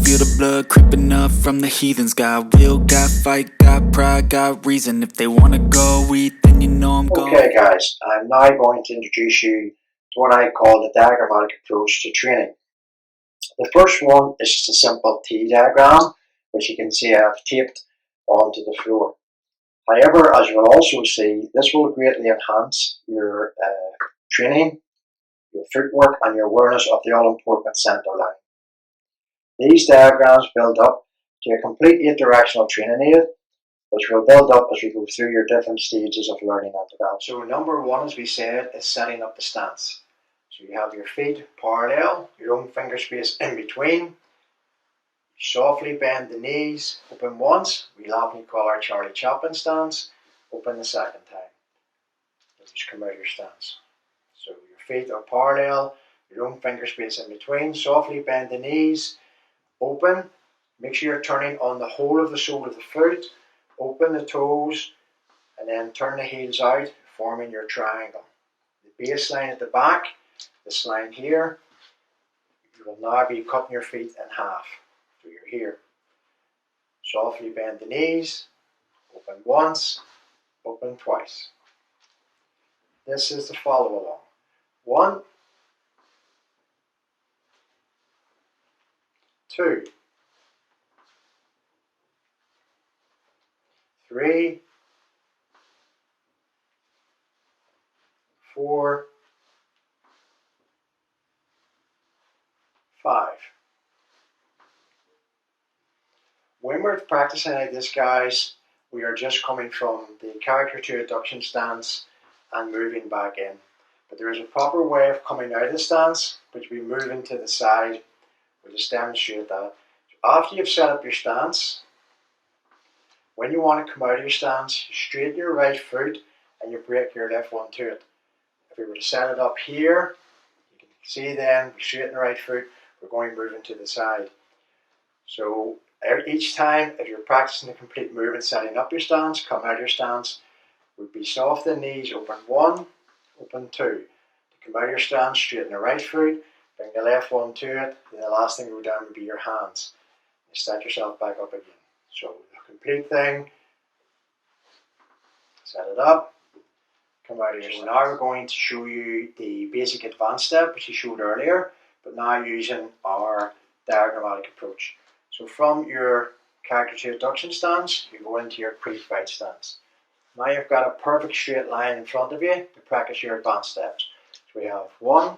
feel the blood creeping up from the heathens. Got will, got fight, got pride, got reason. If they wanna go eat, then you know I'm going. Okay guys, I'm now going to introduce you to what I call the diagrammatic approach to training. The first one is just a simple T diagram, which you can see I have taped onto the floor. However, as you will also see, this will greatly enhance your training, your footwork and your awareness of the all-important centre line. These diagrams build up to a complete 8-directional training aid, which will build up as we go through your different stages of learning and development. So number one, as we said, is setting up the stance. So you have your feet parallel, your own finger space in between. Softly bend the knees, open once. We laughingly call our Charlie Chaplin stance. Open the second time. And just come out of your stance. So your feet are parallel, your own finger space in between. Softly bend the knees, open. Make sure you're turning on the whole of the sole of the foot. Open the toes and then turn the heels out, forming your triangle. The baseline at the back, this line here, you will now be cutting your feet in half. So you're here. Softly bend the knees, open once, open twice. This is the follow along. 1, 2, 3, 4, 5. When we're practicing like this, guys, we are just coming from the character to adduction stance and moving back in. But there is a proper way of coming out of the stance, which we move into the side. We'll just demonstrate that. So after you've set up your stance, when you want to come out of your stance, you straighten your right foot and you break your left one to it. If we were to set it up here, you can see then, we straighten the right foot, we're going to move into the side. So each time, if you're practicing the complete movement, setting up your stance, come out of your stance, would be soft in the knees, open 1, open 2. To come out of your stance, straighten the right foot, bring the left one to it, and the last thing to go down would be your hands. And set yourself back up again. So the complete thing, set it up, come out of your stance. So now we're going to show you the basic advanced step, which we showed earlier, but now using our diagrammatic approach. So from your character to adduction stance, you go into your pre-fight stance. Now you've got a perfect straight line in front of you to practice your advanced steps. So we have 1,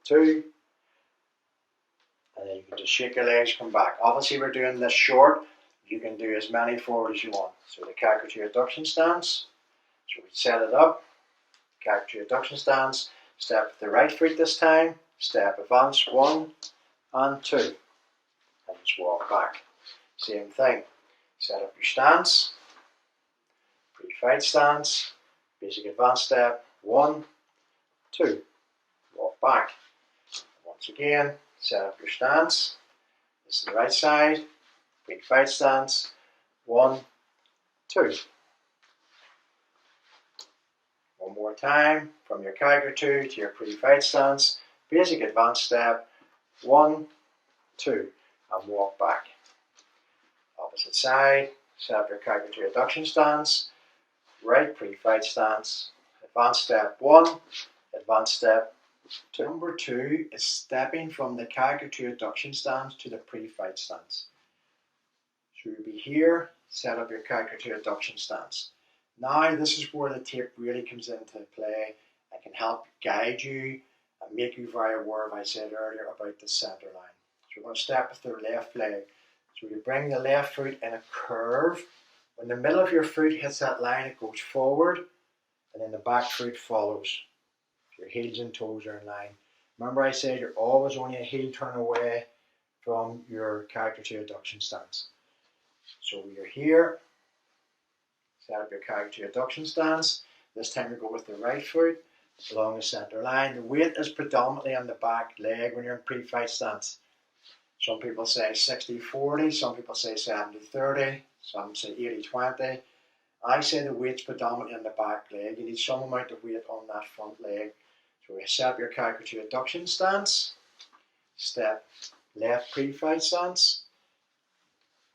2, and then you can just shake your legs, come back. Obviously we're doing this short. You can do as many forward as you want. So the character to adduction stance. So we set it up. Character to adduction stance. Step with the right foot this time. Step advance 1 and 2. And just walk back. Same thing. Set up your stance. Pre-fight stance. Basic advanced step. 1, 2. Walk back. Once again, set up your stance. This is the right side. Pre-fight stance. 1, 2. One more time. From your character 2 to your pre-fight stance. Basic advanced step. 1, 2. And walk back. Opposite side. Set up your character to adduction stance. Right pre-fight stance. Advanced step 1. Advanced step 2. Number 2 is stepping from the character to adduction stance to the pre-fight stance. So you'll be here, set up your character to adduction stance. Now this is where the tape really comes into play and can help guide you and make you very aware of what I said earlier about the centre line. So we're going to step with the left leg. So you bring the left foot in a curve. When the middle of your foot hits that line, it goes forward, and then the back foot follows. Your heels and toes are in line. Remember I said you're always only a heel turn away from your character to adduction stance. So you're here, set up your character to adduction stance. This time you go with the right foot along the centre line. The weight is predominantly on the back leg when you're in pre-fight stance. Some people say 60-40, some people say 70-30, some say 80-20. I say the weight's predominantly on the back leg. You need some amount of weight on that front leg. So we set up your character to adduction stance. Step left pre-fight stance,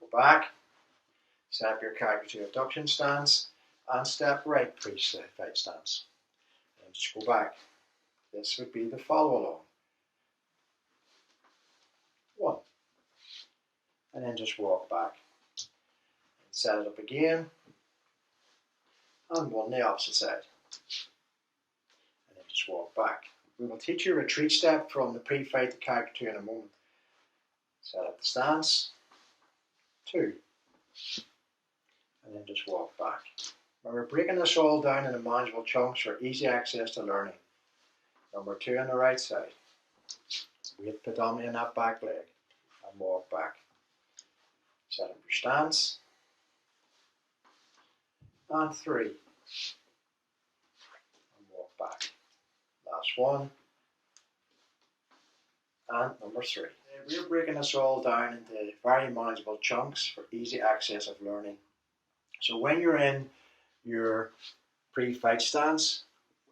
go back, step your character to abduction stance, and step right pre-fight stance. And just go back. This would be the follow along. 1. And then just walk back. And set it up again. And 1 the opposite side. And then just walk back. We will teach you a retreat step from the pre-fight to character 2 in a moment. Set up the stance. 2. And then just walk back. Now we're breaking this all down into manageable chunks for easy access to learning. Number 2 on the right side. Weight predominantly in that back leg. And walk back. Set up your stance. And 3. And walk back. Last 1. And number 3. We're breaking this all down into very manageable chunks for easy access of learning. So when you're in your pre-fight stance,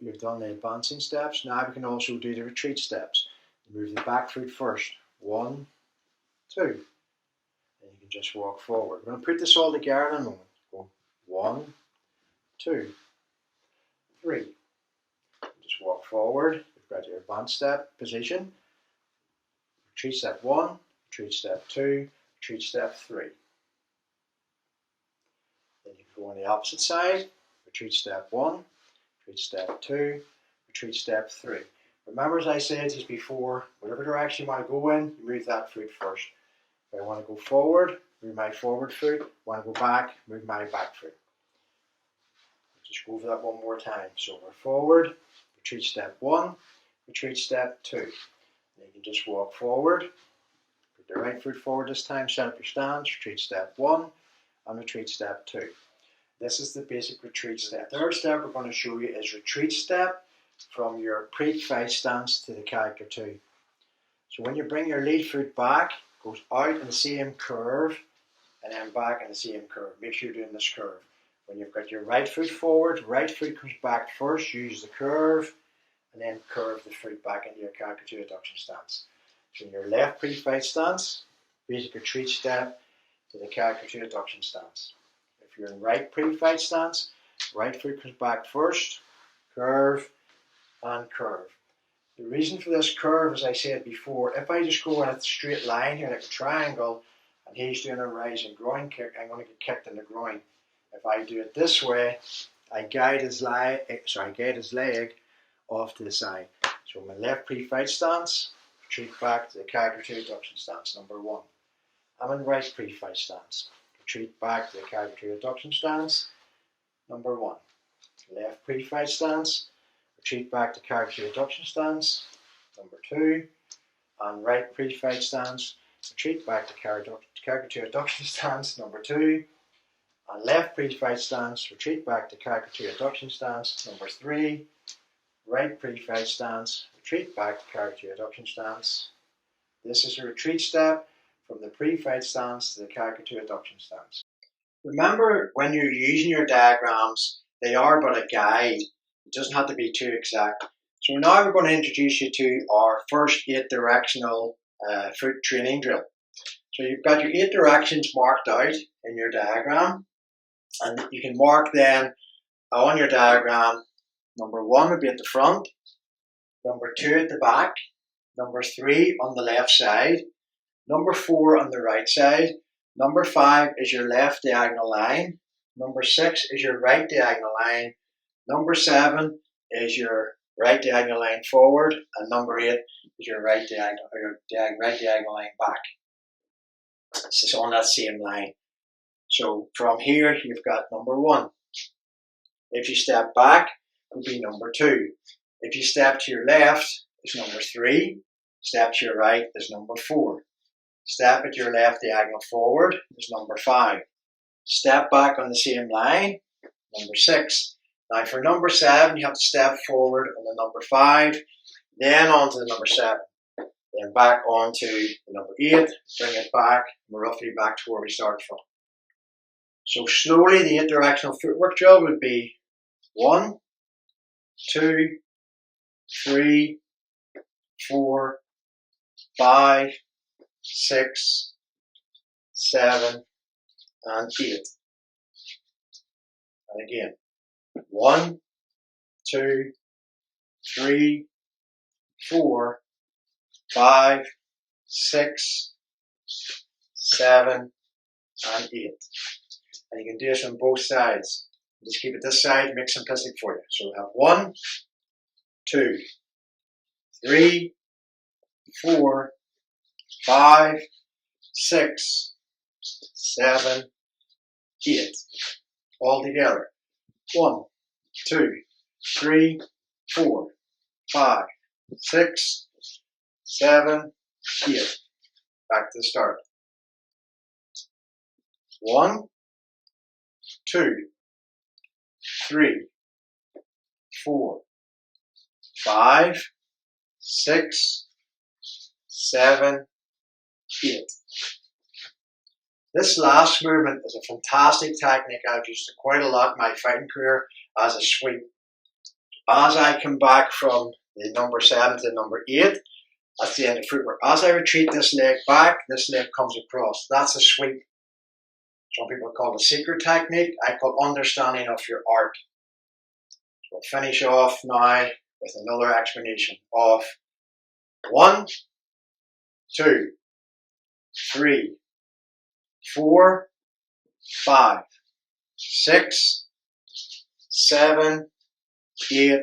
you've done the advancing steps. Now we can also do the retreat steps. You move the back foot first. 1, 2. And you can just walk forward. We're going to put this all together in a moment. Go 1, 2, 3. Just walk forward. You've got your advanced step position. Retreat step 1, retreat step 2, retreat step 3. Then you can go on the opposite side. Retreat step 1, retreat step 2, retreat step 3. Remember, as I said just before, whatever direction you want to go in, you move that foot first. If I want to go forward, move my forward foot. If I want to go back, move my back foot. Just go over that one more time. So we're forward, retreat step 1, retreat step 2. And you can just walk forward, put the right foot forward this time, set up your stance, retreat step 1, and retreat step 2. This is the basic retreat step. The third step we're going to show you is retreat step from your pre-fight stance to the character 2. So when you bring your lead foot back, it goes out in the same curve and then back in the same curve. Make sure you're doing this curve. When you've got your right foot forward, right foot comes back first, use the curve, and then curve the foot back into your character 2 abduction stance. So in your left pre-fight stance, basic retreat step to the character 2 abduction stance. If you're in right pre-fight stance, right foot comes back first, curve, and curve. The reason for this curve, as I said before, if I just go in a straight line here like a triangle, and he's doing a rising groin kick, I'm going to get kicked in the groin. If I do it this way, I guide his leg off to the side. So my left pre-fight stance, retreat back to the character 2 abduction stance, number 1. I'm in right pre-fight stance, retreat back to the character 2 abduction stance, number 1. Left pre-fight stance, retreat back to character 2 abduction stance, number 2. And right pre-fight stance, retreat back to character 2 abduction stance, number 2. And left pre-fight stance, retreat back to character 2 abduction stance, number 3. Right pre-fight stance, retreat back to character 2 abduction stance. This is a retreat step from the pre-fight stance to the character 2 abduction stance. Remember, when you're using your diagrams, they are but a guide. It doesn't have to be too exact. So now we're going to introduce you to our first 8 directional foot training drill. So you've got your 8 directions marked out in your diagram, and you can mark then on your diagram. Number 1 would be at the front, number 2 at the back, number 3 on the left side, number 4 on the right side, number 5 is your left diagonal line, number 6 is your right diagonal line, number 7 is your right diagonal line forward, and number 8 is your right diagonal line back. It's just on that same line. So from here you've got number 1. If you step back, it would be number 2. If you step to your left, it's number 3. Step to your right is number 4. Step at your left diagonal forward is number 5. Step back on the same line, number 6. Now for number 7, you have to step forward on the number 5, then on to the number 7, then back on to the number 8, bring it back, and we're roughly back to where we started from. So slowly the 8 directional footwork drill would be 1, 2, 3, 4, 5, 6, 7, and 8. And again, 1, 2, 3, 4, 5, 6, 7, and 8. And you can do this on both sides. Just keep it this side, make it simplistic for you. So we have 1, 2, 3, 4, 5, 6, 7, 8. All together. 1, 2, 3, 4, 5, 6, 7, 8. Back to the start. 1, 2, 3, 4, 5, 6, 7, 8. This last movement is a fantastic technique. I've used it quite a lot in my fighting career as a sweep. As I come back from the number 7 to number 8, that's the end of footwork. As I retreat this leg back, this leg comes across. That's a sweep. Some people call it a secret technique. I call understanding of your art. So we'll finish off now with another explanation of 1, 2, 3, 4, 5, 6, 7, 8.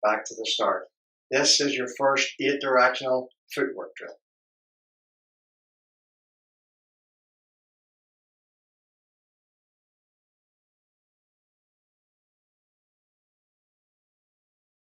Back to the start. This is your first 8 directional footwork drill.